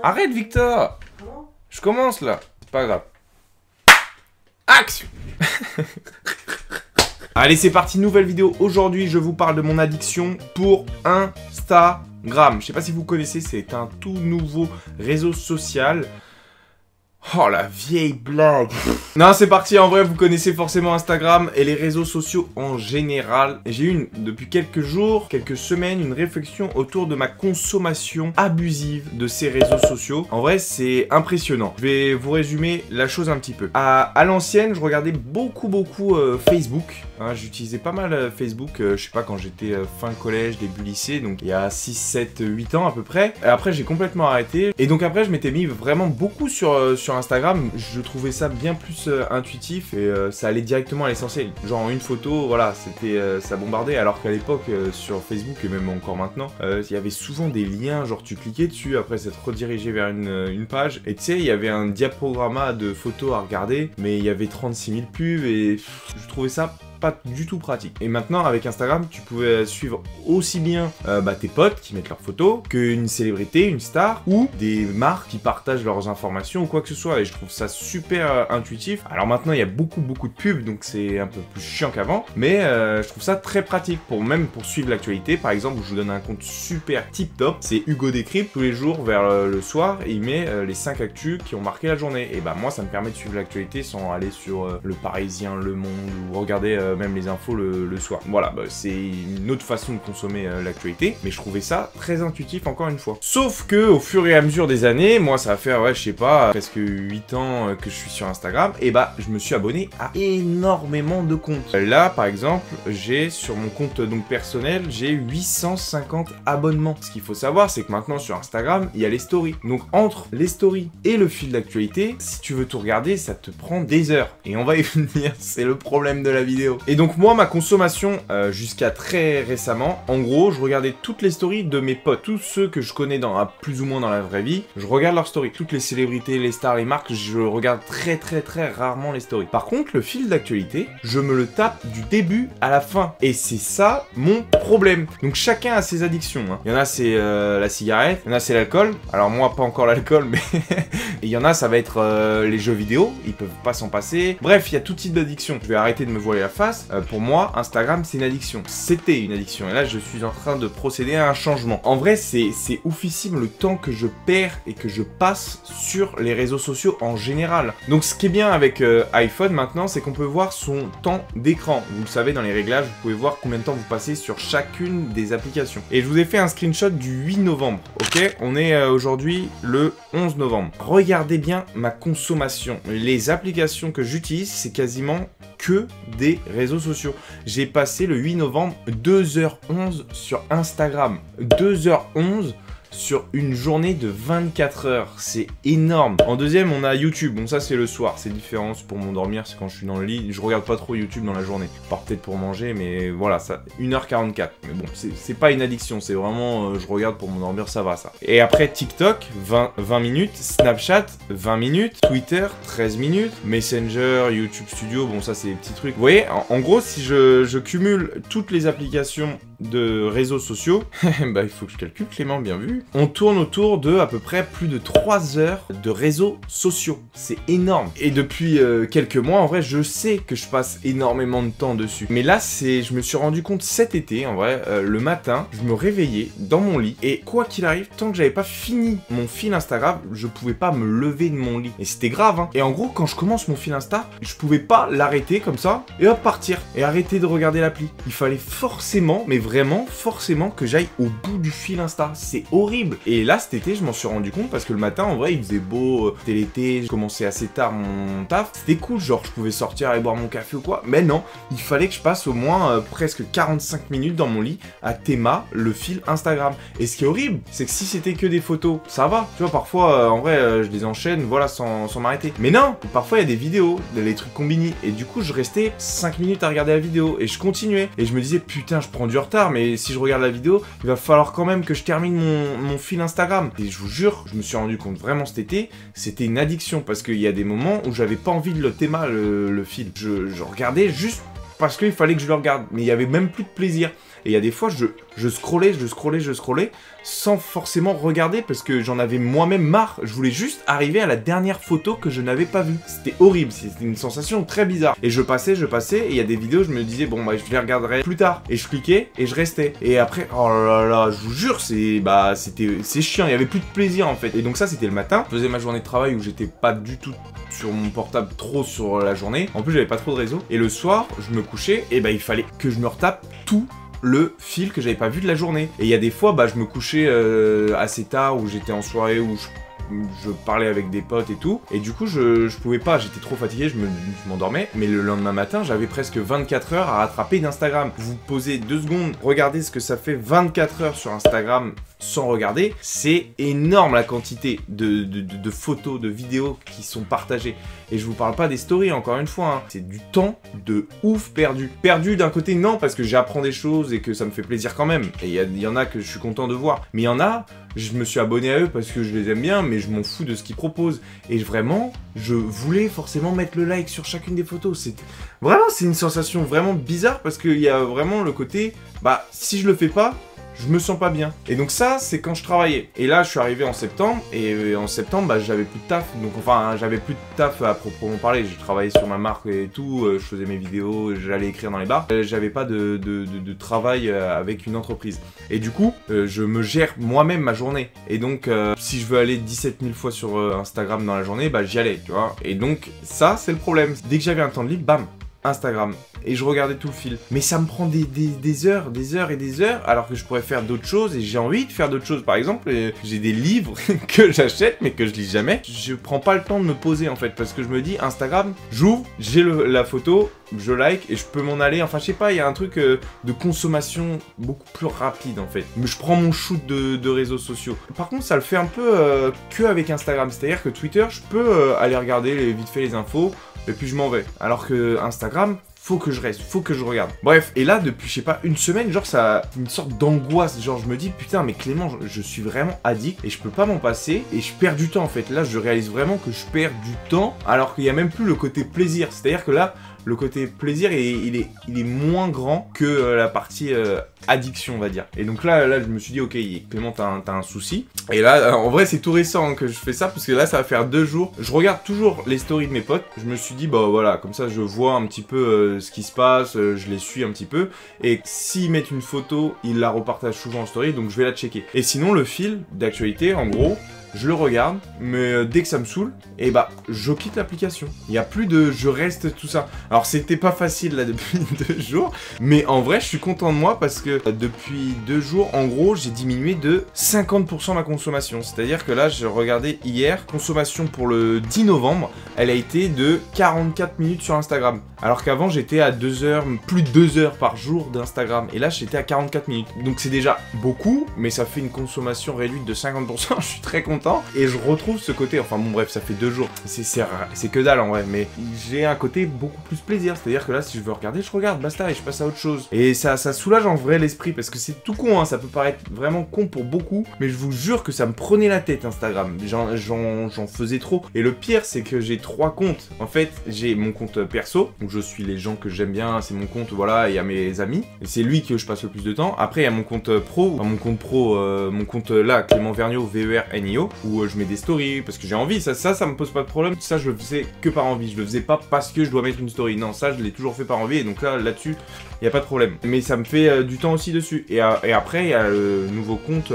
Arrête, Victor! Je commence là. C'est pas grave. Action! Allez, c'est parti, nouvelle vidéo. Aujourd'hui, je vous parle de mon addiction pour Instagram. Je sais pas si vous connaissez, c'est un tout nouveau réseau social. Oh, la vieille blague. Non, c'est parti, en vrai, vous connaissez forcément Instagram et les réseaux sociaux en général. J'ai eu, depuis quelques jours, quelques semaines, une réflexion autour de ma consommation abusive de ces réseaux sociaux. En vrai, c'est impressionnant. Je vais vous résumer la chose un petit peu. À l'ancienne, je regardais beaucoup Facebook. Hein, j'utilisais pas mal Facebook, je sais pas, quand j'étais fin collège, début lycée, donc il y a 6, 7, 8 ans à peu près. Et après, j'ai complètement arrêté. Et donc après, je m'étais mis vraiment beaucoup sur Instagram. Je trouvais ça bien plus intuitif et ça allait directement à l'essentiel. Genre en une photo, voilà, c'était ça bombardait. Alors qu'à l'époque, sur Facebook et même encore maintenant, il y avait souvent des liens, genre tu cliquais dessus, après ça te redirigeait vers une page. Et tu sais, il y avait un diaporama de photos à regarder, mais il y avait 36 000 pubs et je trouvais ça pas du tout pratique. Et maintenant avec Instagram, tu pouvais suivre aussi bien tes potes qui mettent leurs photos qu'une célébrité, une star ou des marques qui partagent leurs informations ou quoi que ce soit. Et je trouve ça super intuitif. Alors maintenant il y a beaucoup de pubs, donc c'est un peu plus chiant qu'avant, mais je trouve ça très pratique pour suivre l'actualité. Par exemple, je vous donne un compte super tip top, c'est Hugo Décrypte. Tous les jours vers le soir, il met les 5 actus qui ont marqué la journée. Et bah moi ça me permet de suivre l'actualité sans aller sur Le Parisien, Le Monde ou regarder même les infos le soir. Voilà, c'est une autre façon de consommer l'actualité, mais je trouvais ça très intuitif encore une fois. Sauf que au fur et à mesure des années, moi ça va faire, ouais, je sais pas, presque 8 ans que je suis sur Instagram, et bah je me suis abonné à énormément de comptes. Là par exemple, j'ai sur mon compte donc personnel, j'ai 850 abonnements. Ce qu'il faut savoir, c'est que maintenant sur Instagram, il y a les stories. Donc entre les stories et le fil d'actualité, si tu veux tout regarder, ça te prend des heures. Et on va y venir, c'est le problème de la vidéo. Et donc moi, ma consommation, jusqu'à très récemment, en gros, je regardais toutes les stories de mes potes, tous ceux que je connais plus ou moins dans la vraie vie, je regarde leurs stories. Toutes les célébrités, les stars, les marques, je regarde très rarement les stories. Par contre, le fil d'actualité, je me le tape du début à la fin. Et c'est ça mon problème. Donc chacun a ses addictions. Hein. Il y en a, c'est la cigarette, il y en a, c'est l'alcool. Alors moi, pas encore l'alcool, mais il y en a, ça va être les jeux vidéo, ils peuvent pas s'en passer. Bref, il y a tout type d'addiction. Je vais arrêter de me voiler la face. Pour moi, Instagram, c'est une addiction. C'était une addiction. Et là, je suis en train de procéder à un changement. En vrai, c'est oufissime le temps que je perds et que je passe sur les réseaux sociaux en général. Donc, ce qui est bien avec iPhone maintenant, c'est qu'on peut voir son temps d'écran. Vous le savez, dans les réglages, vous pouvez voir combien de temps vous passez sur chacune des applications. Et je vous ai fait un screenshot du 8 novembre. Ok, on est aujourd'hui le 11 novembre. Regardez bien ma consommation. Les applications que j'utilise, c'est quasiment que des réseaux sociaux. J'ai passé le 8 novembre 2h11 sur Instagram. 2h11 sur une journée de 24 heures. C'est énorme. En deuxième, on a YouTube. Bon, ça, c'est le soir. C'est différent. C'est pour m'endormir. C'est quand je suis dans le lit. Je regarde pas trop YouTube dans la journée. Part peut-être pour manger, mais voilà, ça, 1h44. Mais bon, c'est pas une addiction. C'est vraiment, je regarde pour m'endormir, ça va, ça. Et après, TikTok, 20 minutes. Snapchat, 20 minutes. Twitter, 13 minutes. Messenger, YouTube Studio, bon, ça, c'est des petits trucs. Vous voyez, en gros, si je cumule toutes les applications de réseaux sociaux, bah, il faut que je calcule, Clément, bien vu. On tourne autour de à peu près plus de 3 heures de réseaux sociaux. C'est énorme. Et depuis quelques mois, en vrai, je sais que je passe énormément de temps dessus. Mais là, je me suis rendu compte cet été, en vrai, le matin, je me réveillais dans mon lit. Et quoi qu'il arrive, tant que j'avais pas fini mon fil Instagram, je pouvais pas me lever de mon lit. Et c'était grave, hein. Et en gros, quand je commence mon fil Insta, je pouvais pas l'arrêter comme ça, et hop, partir. Et arrêter de regarder l'appli. Il fallait forcément, mais vraiment, forcément que j'aille au bout du fil Insta. C'est horrible. Et là, cet été, je m'en suis rendu compte parce que le matin, en vrai, il faisait beau, c'était l'été, je commençais assez tard mon taf. C'était cool, genre, je pouvais sortir aller boire mon café ou quoi. Mais non, il fallait que je passe au moins presque 45 minutes dans mon lit à théma le fil Instagram. Et ce qui est horrible, c'est que si c'était que des photos, ça va. Tu vois, parfois, en vrai, je les enchaîne, voilà, sans m'arrêter. Mais non, parfois, il y a des vidéos, les trucs combinés. Et du coup, je restais 5 minutes à regarder la vidéo. Et je continuais. Et je me disais, putain, je prends du retard, mais si je regarde la vidéo, il va falloir quand même que je termine mon fil Instagram. Et je vous jure, je me suis rendu compte vraiment cet été, c'était une addiction. Parce qu'il y a des moments où j'avais pas envie de le théma, le fil. Je regardais juste parce qu'il fallait que je le regarde. Mais il y avait même plus de plaisir. Et il y a des fois, je scrollais sans forcément regarder parce que j'en avais moi-même marre. Je voulais juste arriver à la dernière photo que je n'avais pas vue. C'était horrible, c'était une sensation très bizarre. Et je passais, et il y a des vidéos, je me disais, bon, bah, je les regarderai plus tard. Et je cliquais et je restais. Et après, oh là là, je vous jure, c'est chiant, il y avait plus de plaisir en fait. Et donc ça, c'était le matin. Je faisais ma journée de travail où j'étais pas du tout sur mon portable trop sur la journée. En plus, j'avais pas trop de réseau. Et le soir, je me couchais et bah, il fallait que je me retape tout le fil que j'avais pas vu de la journée. Et il y a des fois, bah, je me couchais assez tard, où j'étais en soirée, où je parlais avec des potes et tout, et du coup je pouvais pas, j'étais trop fatigué, je m'endormais, mais le lendemain matin j'avais presque 24 heures à rattraper d'Instagram. Vous posez 2 secondes, regardez ce que ça fait 24 heures sur Instagram sans regarder, c'est énorme la quantité de photos, de vidéos qui sont partagées. Et je vous parle pas des stories, encore une fois, hein. C'est du temps de ouf perdu. Perdu d'un côté, non, parce que j'apprends des choses et que ça me fait plaisir quand même. Et il y en a que je suis content de voir. Mais il y en a, je me suis abonné à eux parce que je les aime bien, mais je m'en fous de ce qu'ils proposent. Et vraiment, je voulais forcément mettre le like sur chacune des photos. Vraiment, c'est une sensation vraiment bizarre parce qu'il y a vraiment le côté, bah, si je le fais pas, je me sens pas bien. Et donc ça, c'est quand je travaillais. Et là, je suis arrivé en septembre, et en septembre, bah, j'avais plus de taf. Donc enfin, j'avais plus de taf à proprement parler. J'ai travaillé sur ma marque et tout, je faisais mes vidéos, j'allais écrire dans les bars. J'avais pas de travail avec une entreprise. Et du coup, je me gère moi-même ma journée. Et donc, si je veux aller 17 000 fois sur Instagram dans la journée, bah j'y allais, tu vois. Et donc, ça, c'est le problème. Dès que j'avais un temps de libre, bam, Instagram. Et je regardais tout le fil. Mais ça me prend des heures et des heures, alors que je pourrais faire d'autres choses, et j'ai envie de faire d'autres choses. Par exemple, j'ai des livres que j'achète, mais que je lis jamais. Je prends pas le temps de me poser, en fait, parce que je me dis, Instagram, j'ouvre, j'ai la photo, je like, et je peux m'en aller. Enfin, je sais pas, il y a un truc de consommation beaucoup plus rapide, en fait. Mais je prends mon shoot de réseaux sociaux. Par contre, ça le fait un peu que avec Instagram. C'est-à-dire que Twitter, je peux aller regarder vite fait les infos, et puis je m'en vais. Alors que Instagram, faut que je reste, faut que je regarde. Bref, et là, depuis, je sais pas, une semaine, genre, ça, une sorte d'angoisse. Genre, je me dis, putain, mais Clément, je suis vraiment addict et je peux pas m'en passer et je perds du temps, en fait. Là, je réalise vraiment que je perds du temps alors qu'il y a même plus le côté plaisir. C'est-à-dire que là, le côté plaisir, il est moins grand que la partie addiction, on va dire. Et donc là, je me suis dit, ok, Clément, t'as un souci. Et là, en vrai, c'est tout récent hein, que je fais ça, parce que là, ça va faire 2 jours. Je regarde toujours les stories de mes potes. Je me suis dit, bah voilà, comme ça, je vois un petit peu ce qui se passe, je les suis un petit peu. Et s'ils mettent une photo, ils la repartagent souvent en story, donc je vais la checker. Et sinon, le fil d'actualité, en gros, je le regarde, mais dès que ça me saoule, et bah, je quitte l'application. Il n'y a plus de je reste, tout ça. Alors, c'était pas facile là depuis 2 jours, mais en vrai, je suis content de moi parce que depuis 2 jours, en gros, j'ai diminué de 50% ma consommation. C'est-à-dire que là, je regardais hier, consommation pour le 10 novembre, elle a été de 44 minutes sur Instagram. Alors qu'avant, j'étais à 2 heures, plus de 2 heures par jour d'Instagram. Et là, j'étais à 44 minutes. Donc, c'est déjà beaucoup, mais ça fait une consommation réduite de 50%. Je suis très content. Et je retrouve ce côté, enfin bon bref, ça fait 2 jours, c'est que dalle en vrai, mais j'ai un côté beaucoup plus plaisir, c'est-à-dire que là si je veux regarder, je regarde, basta, et je passe à autre chose. Et ça soulage en vrai l'esprit, parce que c'est tout con, hein, ça peut paraître vraiment con pour beaucoup, mais je vous jure que ça me prenait la tête Instagram, j'en faisais trop. Et le pire c'est que j'ai 3 comptes, en fait j'ai mon compte perso, où je suis les gens que j'aime bien, c'est mon compte, voilà, et il y a mes amis, et c'est lui que je passe le plus de temps. Après il y a mon compte pro, enfin, mon compte là, Clément Vergniaud, VERNIO, où je mets des stories parce que j'ai envie, ça me pose pas de problème. Ça je le faisais que par envie, je le faisais pas parce que je dois mettre une story, non, ça je l'ai toujours fait par envie, et donc là-dessus il y a pas de problème, mais ça me fait du temps aussi dessus. Et après il y a le nouveau compte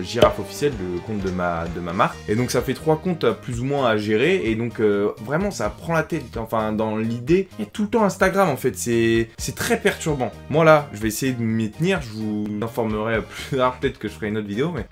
Girafe officiel, le compte de ma marque, et donc ça fait 3 comptes plus ou moins à gérer, et donc vraiment ça prend la tête. Enfin, dans l'idée, il y a tout le temps Instagram en fait, c'est très perturbant. Moi là, je vais essayer de m'y tenir, je vous informerai plus tard, peut-être que je ferai une autre vidéo, mais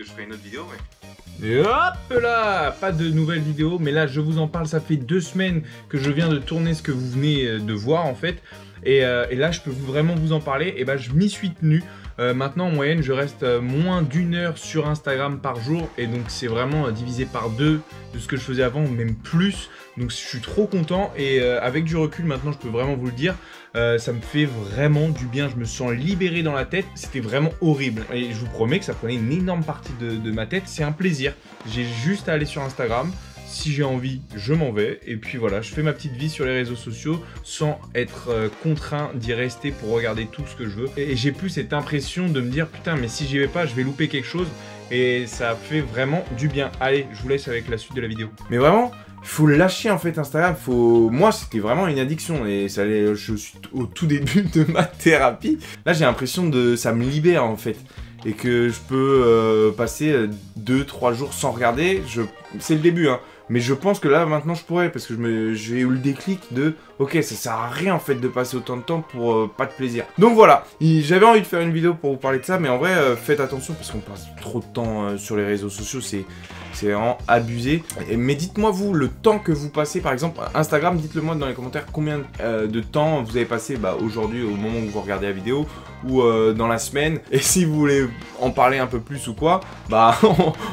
Et hop là, pas de nouvelles vidéos, mais là je vous en parle, ça fait 2 semaines que je viens de tourner ce que vous venez de voir en fait, et là je peux vraiment vous en parler. Et bah je m'y suis tenu. Maintenant en moyenne je reste moins d'1 heure sur Instagram par jour, et donc c'est vraiment divisé par 2 de ce que je faisais avant, même plus. Donc je suis trop content, et avec du recul maintenant je peux vraiment vous le dire, ça me fait vraiment du bien, je me sens libéré dans la tête. C'était vraiment horrible et je vous promets que ça prenait une énorme partie de ma tête. C'est un plaisir, j'ai juste à aller sur Instagram, si j'ai envie, je m'en vais. Et puis voilà, je fais ma petite vie sur les réseaux sociaux sans être contraint d'y rester pour regarder tout ce que je veux. Et j'ai plus cette impression de me dire, putain, mais si j'y vais pas, je vais louper quelque chose. Et ça fait vraiment du bien. Allez, je vous laisse avec la suite de la vidéo. Mais vraiment, il faut lâcher en fait Instagram. Moi, c'était vraiment une addiction. Et je suis au tout début de ma thérapie. Là, j'ai l'impression ça me libère en fait. Et que je peux passer 2-3 jours sans regarder. C'est le début, hein. Mais je pense que là, maintenant, je pourrais, parce que j'ai eu le déclic de « Ok, ça sert à rien, en fait, de passer autant de temps pour pas de plaisir. » Donc voilà, j'avais envie de faire une vidéo pour vous parler de ça, mais en vrai, faites attention, parce qu'on passe trop de temps sur les réseaux sociaux, c'est vraiment abusé. Mais dites-moi, vous, le temps que vous passez, par exemple, Instagram, dites-le moi dans les commentaires, combien de temps vous avez passé aujourd'hui, au moment où vous regardez la vidéo, ou dans la semaine. Et si vous voulez en parler un peu plus ou quoi,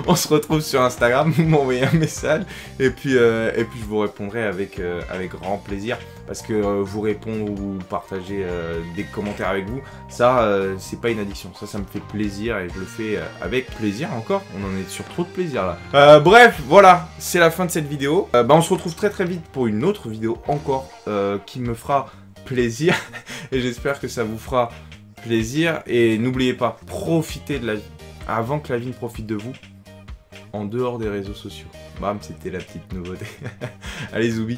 on se retrouve sur Instagram, vous m'envoyez un message. Et puis je vous répondrai avec grand plaisir, parce que vous répondre ou partager des commentaires avec vous, ça c'est pas une addiction, ça me fait plaisir et je le fais avec plaisir encore. On en est sur trop de plaisir là. Bref, voilà, c'est la fin de cette vidéo. On se retrouve très très vite pour une autre vidéo encore qui me fera plaisir et j'espère que ça vous fera plaisir. Et n'oubliez pas, profitez de la vie avant que la vie ne profite de vous. En dehors des réseaux sociaux. Bam, c'était la petite nouveauté. Allez, Zoubi.